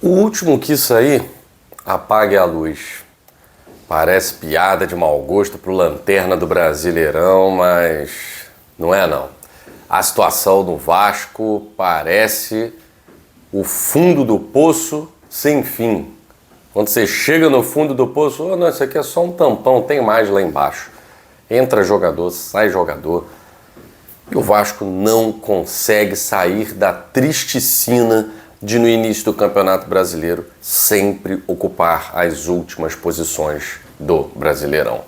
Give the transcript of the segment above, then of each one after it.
O último que sair, apague a luz. Parece piada de mau gosto pro Lanterna do Brasileirão, mas não é não. A situação do Vasco parece o fundo do poço sem fim. Quando você chega no fundo do poço, oh, não, isso aqui é só um tampão, tem mais lá embaixo. Entra jogador, sai jogador. E o Vasco não consegue sair da tristicina de, no início do Campeonato Brasileiro, sempre ocupar as últimas posições do Brasileirão.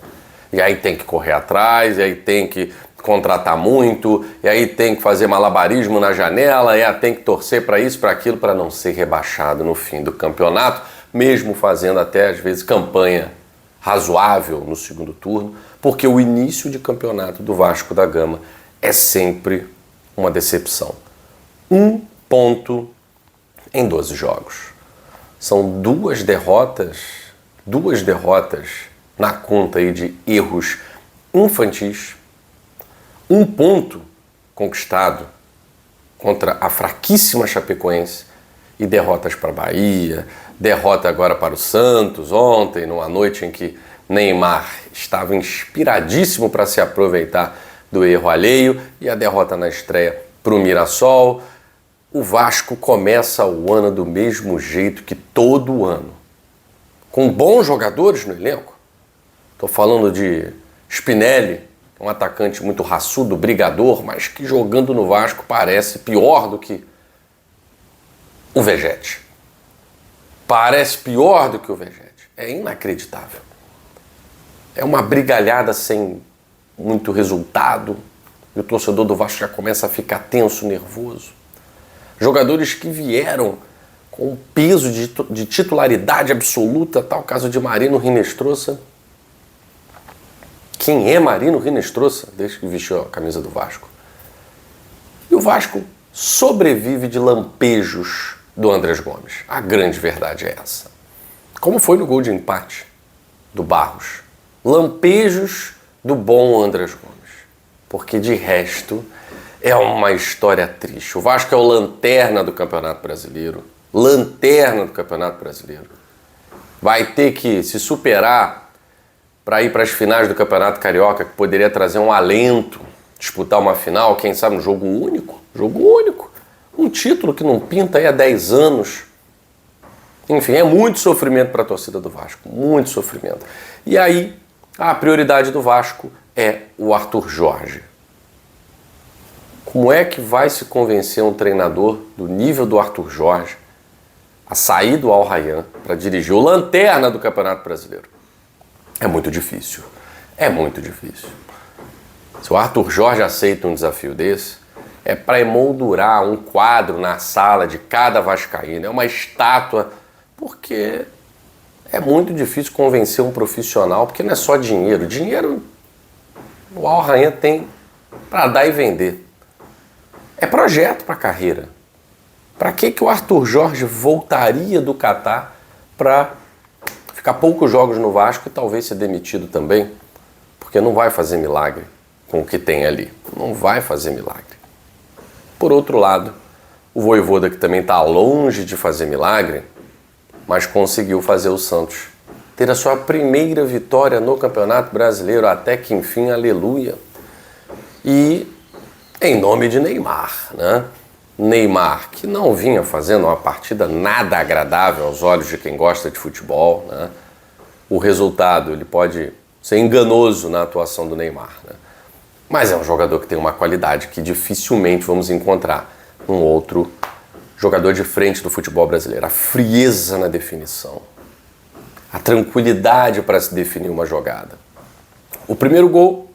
E aí tem que correr atrás, e aí tem que contratar muito, e aí tem que fazer malabarismo na janela, e aí tem que torcer para isso, para aquilo, para não ser rebaixado no fim do campeonato, mesmo fazendo até, às vezes, campanha razoável no segundo turno, porque o início de campeonato do Vasco da Gama é sempre uma decepção. 1 ponto em 12 jogos. São duas derrotas na conta aí de erros infantis. 1 ponto conquistado contra a fraquíssima Chapecoense e derrotas para Bahia, derrota agora para o Santos ontem, numa noite em que Neymar estava inspiradíssimo para se aproveitar do erro alheio, e a derrota na estreia para o Mirassol. O Vasco começa o ano do mesmo jeito que todo ano, com bons jogadores no elenco. Estou falando de Spinelli, um atacante muito raçudo, brigador, mas que jogando no Vasco parece pior do que o Vegete. Parece pior do que o Vegete. É inacreditável. É uma brigalhada sem muito resultado, e o torcedor do Vasco já começa a ficar tenso, nervoso. Jogadores que vieram com um peso de titularidade absoluta, tal caso de Marino Rinestrosa. Quem é Marino Rinestrosa, desde que vestiu a camisa do Vasco? E o Vasco sobrevive de lampejos do Andrés Gomes. A grande verdade é essa. Como foi no gol de empate do Barros. Lampejos do bom Andrés Gomes. Porque de resto é uma história triste. O Vasco é o lanterna do Campeonato Brasileiro. Lanterna do Campeonato Brasileiro. Vai ter que se superar para ir para as finais do Campeonato Carioca, que poderia trazer um alento, disputar uma final, quem sabe um jogo único. Jogo único. Um título que não pinta aí há 10 anos. Enfim, é muito sofrimento para a torcida do Vasco. Muito sofrimento. E aí, a prioridade do Vasco é o Arthur Jorge. Como é que vai se convencer um treinador do nível do Arthur Jorge a sair do Al Rayyan para dirigir o lanterna do Campeonato Brasileiro? É muito difícil. É muito difícil. Se o Arthur Jorge aceita um desafio desse, é para emoldurar um quadro na sala de cada vascaíno. É uma estátua, porque é muito difícil convencer um profissional, porque não é só dinheiro. Dinheiro o Al Rayyan tem para dar e vender. É projeto para a carreira. Para que o Arthur Jorge voltaria do Catar para ficar poucos jogos no Vasco e talvez ser demitido também? Porque não vai fazer milagre com o que tem ali. Não vai fazer milagre. Por outro lado, o Vojvoda, que também está longe de fazer milagre, mas conseguiu fazer o Santos ter a sua primeira vitória no Campeonato Brasileiro, até que enfim, aleluia. E em nome de Neymar, né? Neymar, que não vinha fazendo uma partida nada agradável aos olhos de quem gosta de futebol, né? O resultado, ele pode ser enganoso na atuação do Neymar, né? Mas é um jogador que tem uma qualidade que dificilmente vamos encontrar num outro jogador de frente do futebol brasileiro. A frieza na definição, a tranquilidade para se definir uma jogada. O primeiro gol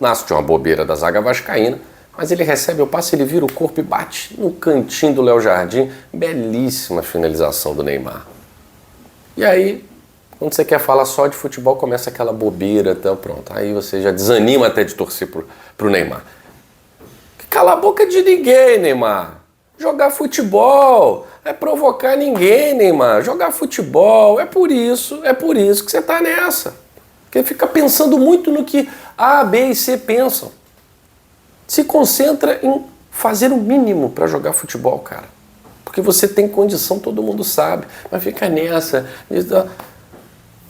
nasce de uma bobeira da zaga vascaína, mas ele recebe o passe, ele vira o corpo e bate no cantinho do Léo Jardim. Belíssima finalização do Neymar. E aí, quando você quer falar só de futebol, começa aquela bobeira, então pronto. Aí você já desanima até de torcer pro Neymar. Cala a boca de ninguém, Neymar. Jogar futebol é provocar ninguém, Neymar. Jogar futebol é por isso que você tá nessa. Porque fica pensando muito no que A, B e C pensam. Se concentra em fazer o mínimo para jogar futebol, cara. Porque você tem condição, todo mundo sabe. Mas fica nessa.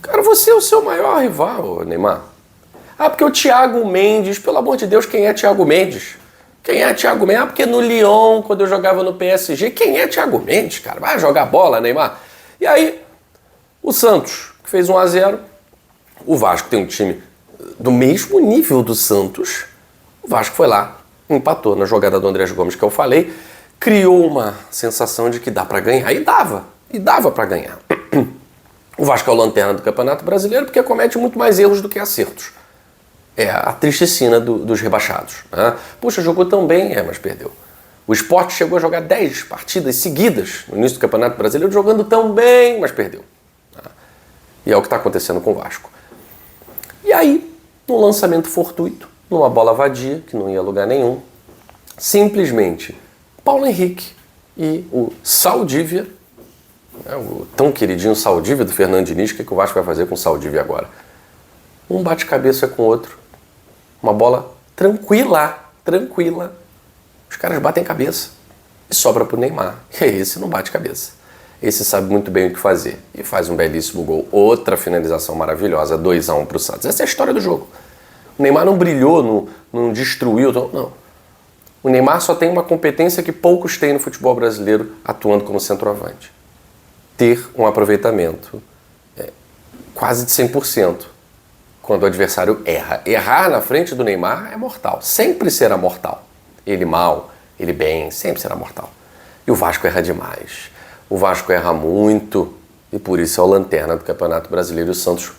Cara, você é o seu maior rival, Neymar. Ah, porque o Thiago Mendes, pelo amor de Deus, quem é Thiago Mendes? Quem é Thiago Mendes? Ah, porque no Lyon, quando eu jogava no PSG, quem é Thiago Mendes, cara? Vai jogar bola, Neymar. E aí, o Santos, que fez 1-0. O Vasco tem um time do mesmo nível do Santos. O Vasco foi lá, empatou na jogada do Andrés Gomes que eu falei, criou uma sensação de que dá pra ganhar. E dava pra ganhar. O Vasco é o lanterna do Campeonato Brasileiro porque comete muito mais erros do que acertos. É a tristecina dos rebaixados. Né? Puxa, jogou tão bem, mas perdeu. O Sport chegou a jogar 10 partidas seguidas no início do Campeonato Brasileiro, jogando tão bem, mas perdeu. E é o que está acontecendo com o Vasco. E aí, num lançamento fortuito, numa bola vadia, que não ia a lugar nenhum, simplesmente Paulo Henrique e o Saldívia, o tão queridinho Saldívia do Fernando Diniz, o que o Vasco vai fazer com o Saldívia agora? Um bate-cabeça com o outro. Uma bola tranquila. Os caras batem cabeça. E sobra pro Neymar. E esse não bate cabeça. Esse sabe muito bem o que fazer. E faz um belíssimo gol. Outra finalização maravilhosa. 2-1 pro Santos. Essa é a história do jogo. O Neymar não brilhou, não destruiu. Não. O Neymar só tem uma competência que poucos têm no futebol brasileiro atuando como centroavante. Ter um aproveitamento quase de 100%. Quando o adversário erra. Errar na frente do Neymar é mortal. Sempre será mortal. Ele mal, ele bem, sempre será mortal. E o Vasco erra demais. O Vasco erra muito. E por isso é o lanterna do Campeonato Brasileiro. E o Santos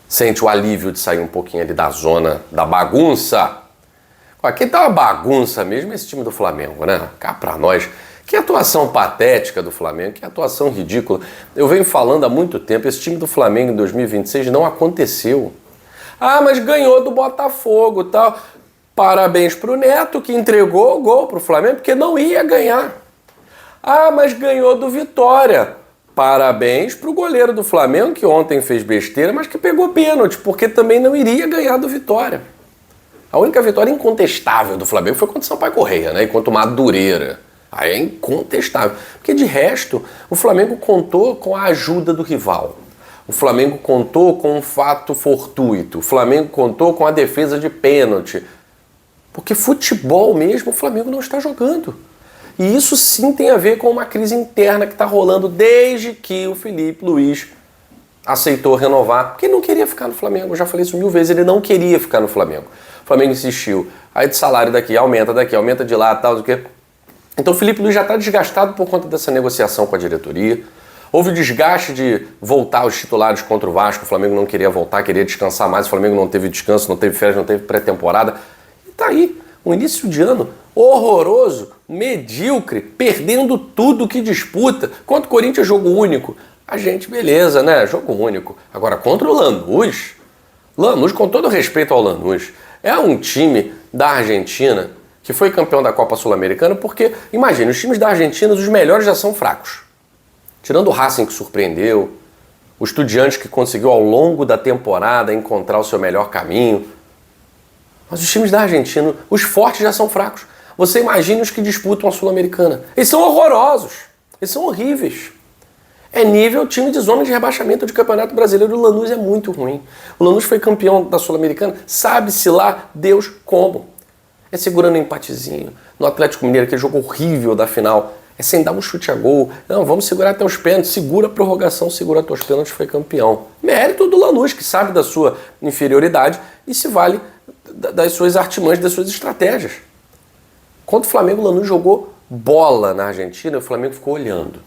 sente o alívio de sair um pouquinho ali da zona da bagunça. Aqui tá uma bagunça mesmo esse time do Flamengo, né? Cá pra nós. Que atuação patética do Flamengo, que atuação ridícula. Eu venho falando há muito tempo, esse time do Flamengo em 2026 não aconteceu. Ah, mas ganhou do Botafogo e tal. Parabéns pro Neto, que entregou o gol pro Flamengo, porque não ia ganhar. Ah, mas ganhou do Vitória. Parabéns pro goleiro do Flamengo, que ontem fez besteira, mas que pegou pênalti, porque também não iria ganhar do Vitória. A única vitória incontestável do Flamengo foi contra o Sampaio Correia, né? E contra o Madureira. Aí é incontestável. Porque de resto, o Flamengo contou com a ajuda do rival. O Flamengo contou com um fato fortuito. O Flamengo contou com a defesa de pênalti. Porque futebol mesmo o Flamengo não está jogando. E isso sim tem a ver com uma crise interna que está rolando desde que o Felipe Luiz aceitou renovar. Porque ele não queria ficar no Flamengo. Eu já falei isso 1000 vezes. Ele não queria ficar no Flamengo. O Flamengo insistiu. Aí de salário daqui, aumenta de lá, tal, do que. Então o Felipe Luiz já está desgastado por conta dessa negociação com a diretoria. Houve o desgaste de voltar os titulares contra o Vasco. O Flamengo não queria voltar, queria descansar mais. O Flamengo não teve descanso, não teve férias, não teve pré-temporada. E tá aí, um início de ano horroroso, medíocre, perdendo tudo que disputa. Contra o Corinthians, jogo único. A gente, beleza, né? Jogo único. Agora, contra o Lanús, com todo respeito ao Lanús, é um time da Argentina que foi campeão da Copa Sul-Americana, porque, imagine, os times da Argentina, os melhores já são fracos. Tirando o Racing, que surpreendeu, o Estudiantes, que conseguiu ao longo da temporada encontrar o seu melhor caminho. Mas os times da Argentina, os fortes já são fracos. Você imagine os que disputam a Sul-Americana. Eles são horrorosos, eles são horríveis. É nível time de zona de rebaixamento de Campeonato Brasileiro. O Lanús é muito ruim. O Lanús foi campeão da Sul-Americana, sabe-se lá Deus como. É segurando um empatezinho. No Atlético Mineiro, aquele jogo horrível da final, é sem dar um chute a gol. Não, vamos segurar até os pênaltis. Segura a prorrogação, segura até os pênaltis, foi campeão. Mérito do Lanús, que sabe da sua inferioridade e se vale das suas artimanhas, das suas estratégias. Contra o Flamengo, o Lanús jogou bola na Argentina e o Flamengo ficou olhando.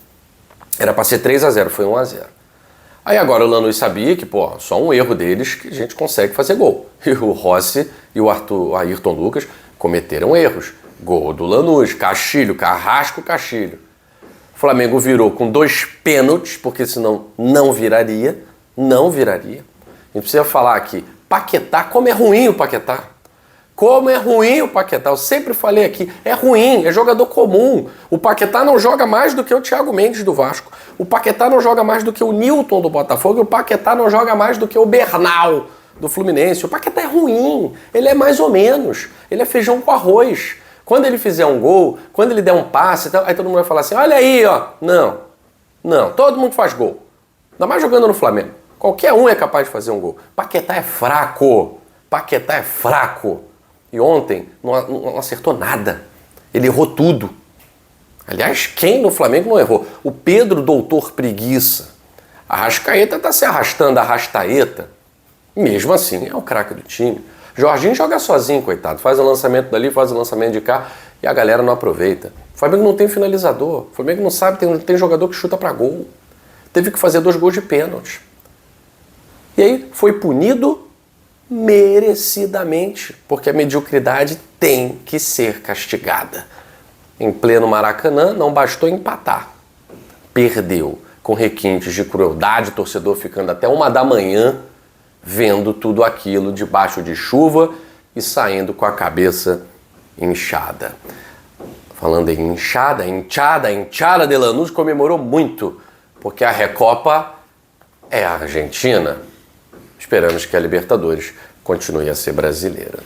Era para ser 3-0, foi 1-0. Aí agora o Lanús sabia que, só um erro deles que a gente consegue fazer gol. E o Rossi e o Ayrton Lucas cometeram erros. Gol do Lanús, Castilho, Carrasco, Castilho. O Flamengo virou com 2 pênaltis, porque senão não viraria. Não viraria. A gente precisa falar aqui, Paquetá, como é ruim o Paquetá. Como é ruim o Paquetá. Eu sempre falei aqui, é ruim, é jogador comum. O Paquetá não joga mais do que o Thiago Mendes do Vasco. O Paquetá não joga mais do que o Nilton do Botafogo. E o Paquetá não joga mais do que o Bernal do Fluminense. O Paquetá é ruim, ele é mais ou menos. Ele é feijão com arroz. Quando ele fizer um gol, quando ele der um passe, aí todo mundo vai falar assim, olha aí, ó. Não, todo mundo faz gol. Ainda mais jogando no Flamengo. Qualquer um é capaz de fazer um gol. Paquetá é fraco. E ontem não acertou nada. Ele errou tudo. Aliás, quem no Flamengo não errou? O Pedro, doutor preguiça. A Arrascaeta tá se arrastando, a Arrastaeta. Mesmo assim, é o craque do time. Jorginho joga sozinho, coitado. Faz o lançamento dali, faz o lançamento de cá e a galera não aproveita. O Flamengo não tem finalizador. O Flamengo não sabe, tem jogador que chuta pra gol. Teve que fazer 2 gols de pênalti. E aí foi punido merecidamente, porque a mediocridade tem que ser castigada. Em pleno Maracanã, não bastou empatar. Perdeu, com requintes de crueldade, torcedor ficando até 1 da manhã, vendo tudo aquilo debaixo de chuva e saindo com a cabeça inchada. Falando em inchada de Lanús comemorou muito, porque a Recopa é a Argentina. Esperamos que a Libertadores continue a ser brasileira.